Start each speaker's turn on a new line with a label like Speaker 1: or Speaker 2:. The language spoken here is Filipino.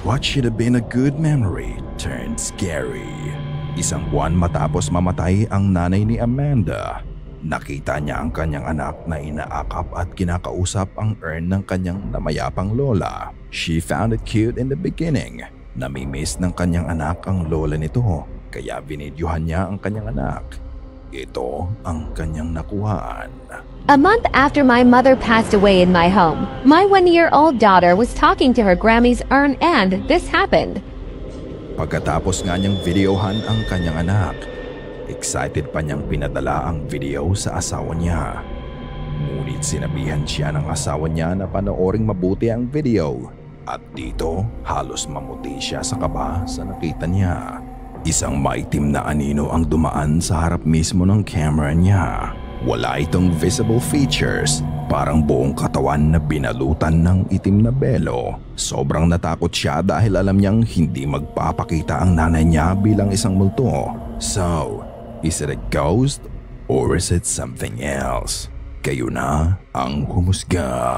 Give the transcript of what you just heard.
Speaker 1: What should have been a good memory turned scary. Isang buwan matapos mamatay ang nanay ni Amanda, nakita niya ang kanyang anak na inaakap at kinakausap ang urn ng kanyang namayapang lola. She found it cute in the beginning. Namimiss ng kanyang anak ang lola nito, kaya binidyohan niya ang kanyang anak. Ito ang kanyang nakuhaan.
Speaker 2: A month after my mother passed away in my home, my 1-year-old daughter was talking to her Grammy's urn and this happened.
Speaker 1: Pagkatapos nga niyang videohan ang kanyang anak, excited pa niyang pinadala ang video sa asawa niya. Ngunit sinabihan siya ng asawa niya na panooring mabuti ang video at dito halos mamuti siya sa kaba sa nakita niya. Isang maitim na anino ang dumaan sa harap mismo ng camera niya. Wala itong visible features, parang buong katawan na binalutan ng itim na belo. Sobrang natakot siya dahil alam niyang hindi magpapakita ang nanay niya bilang isang multo. So, is it a ghost or is it something else? Kayo na ang humusga.